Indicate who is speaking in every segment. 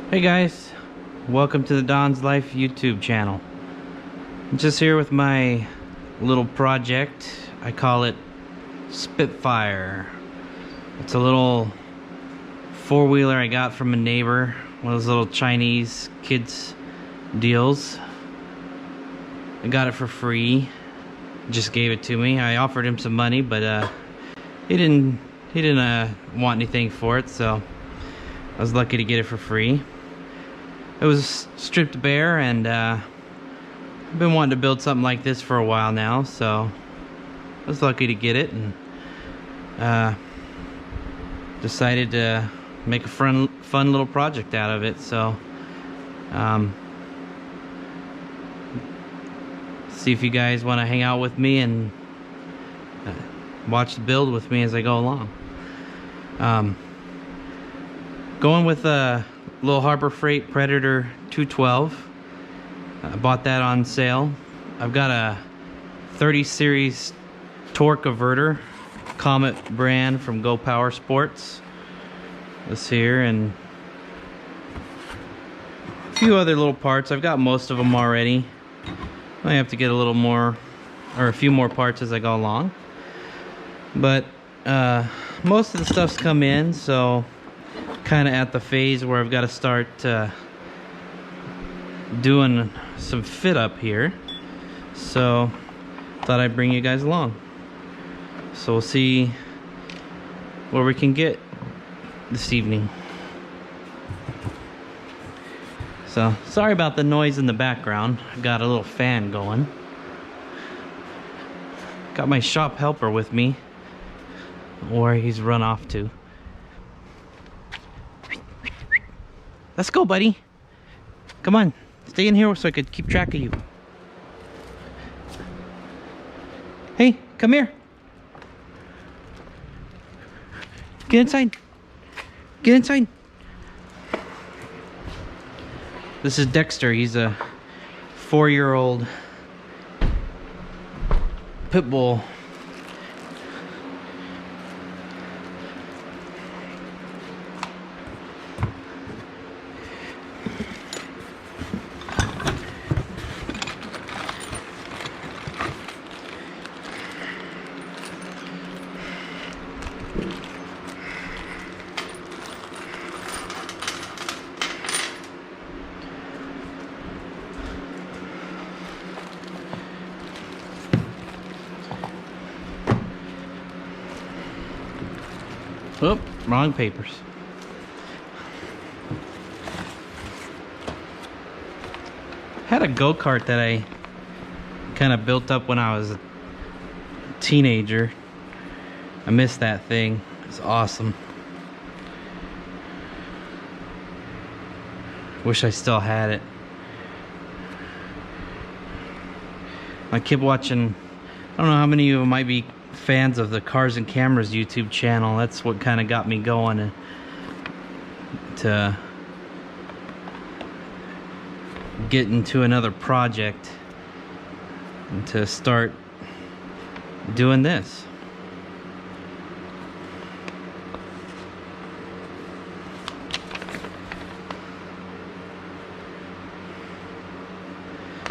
Speaker 1: Hey guys, welcome to the Don's Life YouTube channel. I'm just here with my little project. I call it Spitfire. It's a little four-wheeler I got from a neighbor, one of those little Chinese kids deals. I got it for free. Just gave it to me. I offered him some money, but he didn't want anything for it, so I was lucky to get it for free. It was stripped bare, and I've been wanting to build something like this for a while now, so I was lucky to get it, and decided to make a fun little project out of it. So see if you guys want to hang out with me and watch the build with me as I go along. Going with a little Harbor Freight Predator 212. I bought that on sale. I've got a 30 series torque averter, Comet brand from Go Power Sports. This here, and a few other little parts. I've got most of them already. I have to get a little more, or a few more parts as I go along. But most of the stuff's come in, so kind of at the phase where I've got to start doing some fit up here. So thought I'd bring you guys along. So we'll see where we can get this evening. So sorry about the noise in the background. I got a little fan going. Got my shop helper with me, where he's run off to. Let's go, buddy. Come on, stay in here so I could keep track of you. Hey, come here. Get inside. Get inside. This is Dexter. He's a 4-year-old pit bull. Oh, wrong papers. Had a go-kart that I kind of built up when I was a teenager. I missed that thing. It's awesome. Wish I still had it. I keep watching. I don't know how many of you might be fans of the Cars and Cameras YouTube channel. That's what kind of got me going to get into another project and to start doing this.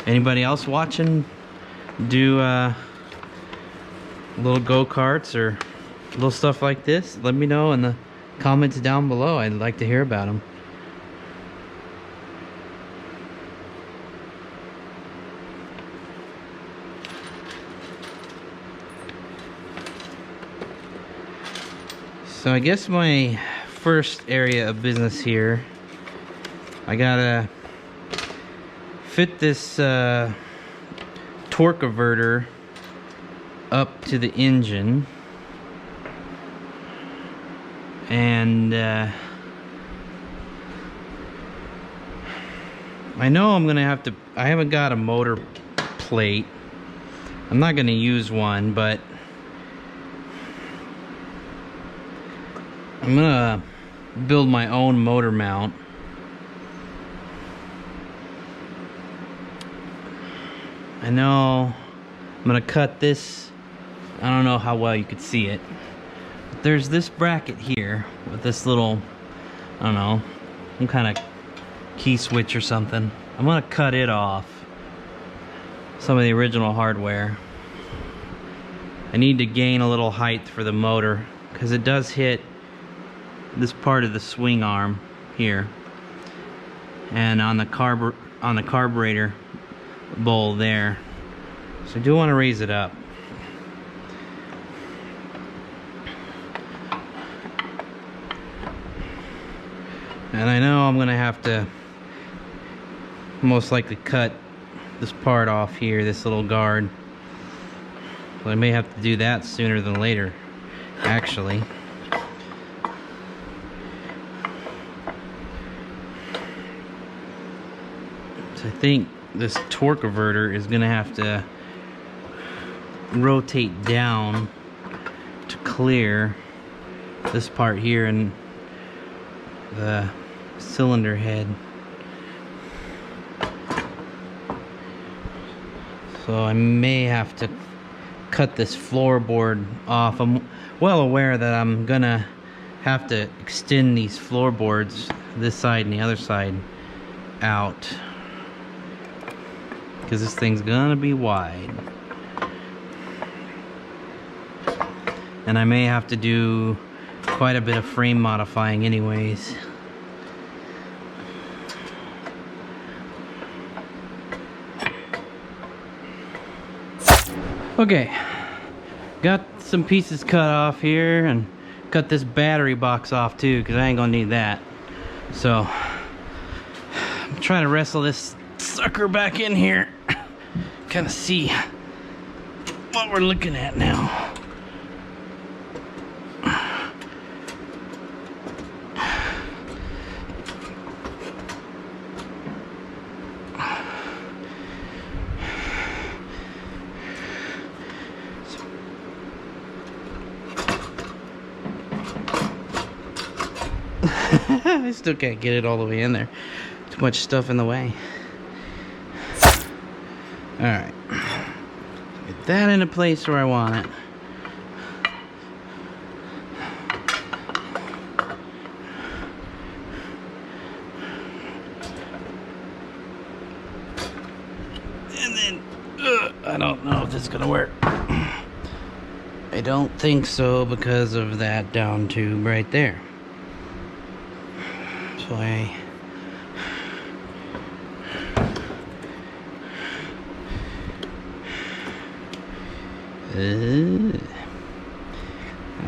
Speaker 1: Anybody else watching do little go-karts or little stuff like this? Let me know in the comments down below. I'd like to hear about them. So I guess my first area of business here, I gotta fit this torque averter up to the engine, and I know I'm gonna have to. I haven't got a motor plate. I'm not gonna use one, but I'm gonna build my own motor mount. I know I'm gonna cut this. I don't know how well you could see it. There's this bracket here with this little, I don't know, some kind of key switch or something. I'm gonna cut it off. Some of the original hardware. I need to gain a little height for the motor because it does hit this part of the swing arm here, and on the carburetor bowl there. So I do want to raise it up. And I know I'm gonna have to most likely cut this part off here, this little guard. Well, I may have to do that sooner than later, actually. So I think this torque converter is gonna have to rotate down to clear this part here and the cylinder head. So I may have to cut this floorboard off. I'm well aware that I'm gonna have to extend these floorboards, this side and the other side, out, because this thing's gonna be wide. And I may have to do quite a bit of frame modifying anyways. Okay, got some pieces cut off here, and cut this battery box off too, because I ain't gonna need that. So I'm trying to wrestle this sucker back in here, kind of see what we're looking at now. I still can't get it all the way in there. Too much stuff in the way. Alright. Get that into place where I want it. And then, I don't know if this is gonna work. I don't think so because of that down tube right there. So I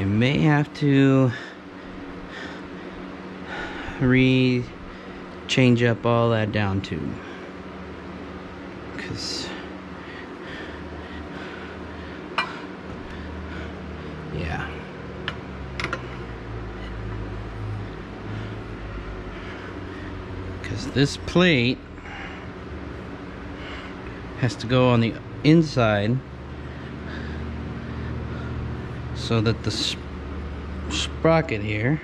Speaker 1: may have to change up all that down tube, because yeah. This plate has to go on the inside so that the sprocket here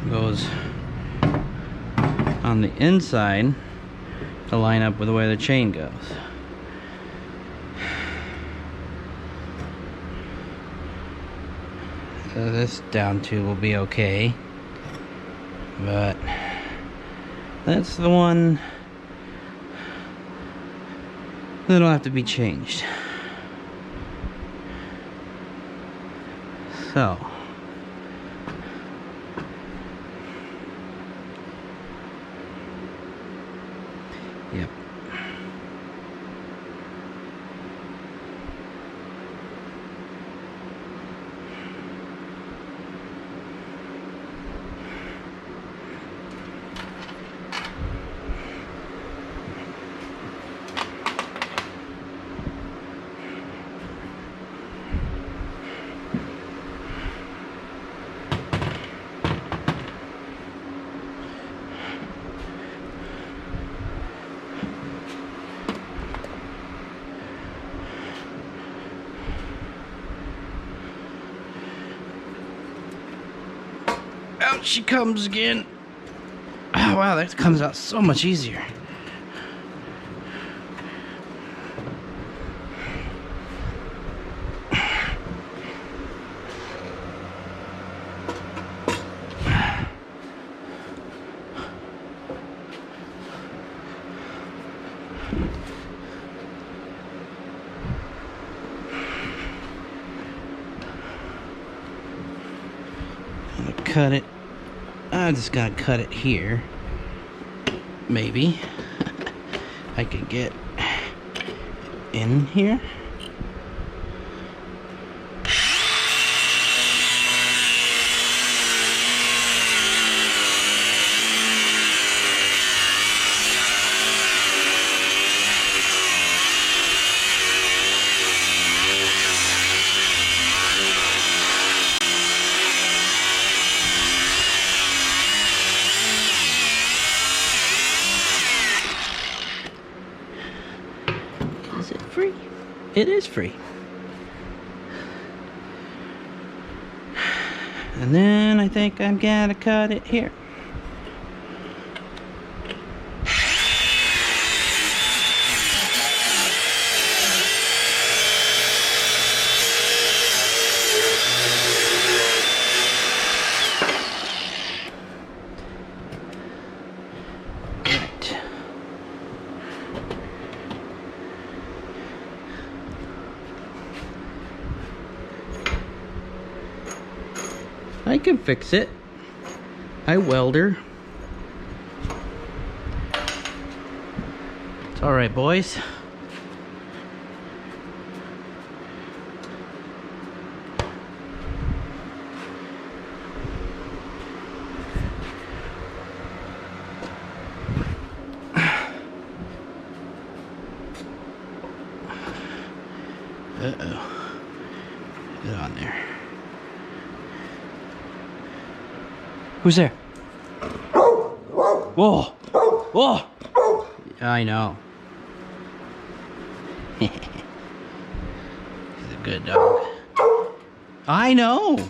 Speaker 1: goes on the inside to line up with where the chain goes. So this down tube will be okay, but that's the one that'll have to be changed. So yep. Out she comes again. Oh wow, that comes out so much easier. cut it. I just gotta cut it here. Maybe I could get in here. Is it free? It is free. And then I think I'm gonna cut it here. I can fix it. I welder. It's alright, boys. Uh-oh. Get on there. Who's there? Whoa! Whoa! I know. He's a good dog. I know!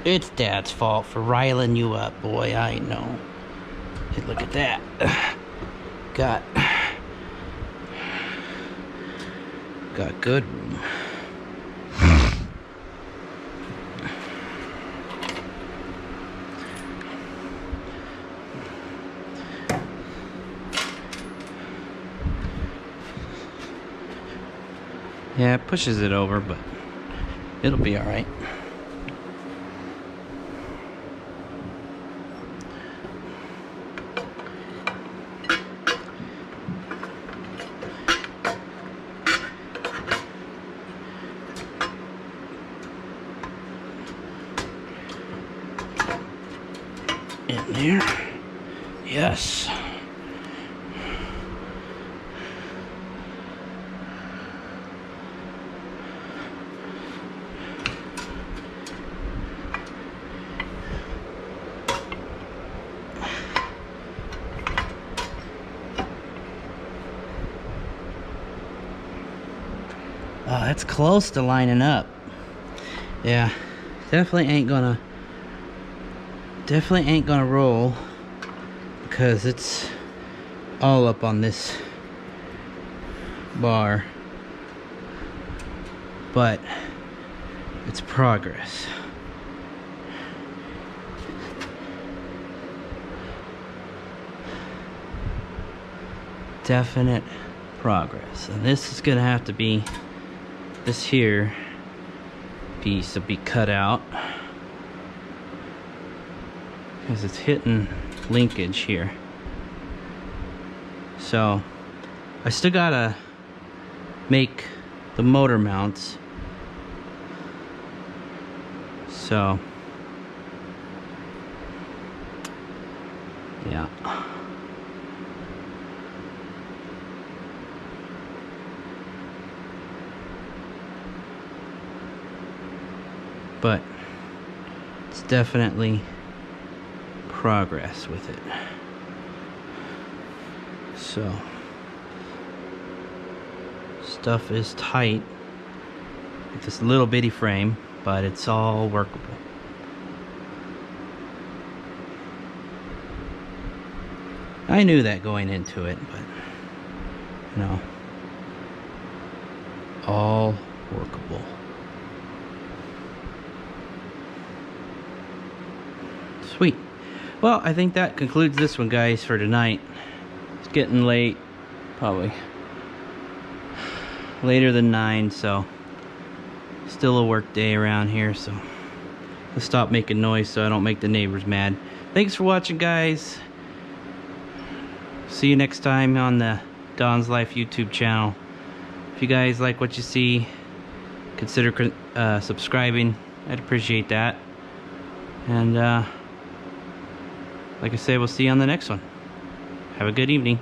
Speaker 1: It's Dad's fault for riling you up, boy. I know. Hey, look at that. Got good room. Yeah, it pushes it over, but it'll be all right. In there. Yes. Oh, that's close to lining up. Yeah, definitely ain't gonna roll because it's all up on this bar, but it's progress. Definite progress. And this is gonna have to be, this here piece to be cut out because it's hitting linkage here. So I still gotta make the motor mounts. So yeah. But it's definitely progress with it. So stuff is tight with this little bitty frame, but it's all workable. I knew that going into it, but you know, all workable. Sweet. Well, I think that concludes this one, guys, for tonight. It's getting late, probably later than 9, so Still a work day around here, so let's stop making noise so I don't make the neighbors mad. Thanks for watching, guys. See you next time on the Don's Life YouTube channel. If you guys like what you see, consider subscribing. I'd appreciate that. And like I said, we'll see you on the next one. Have a good evening.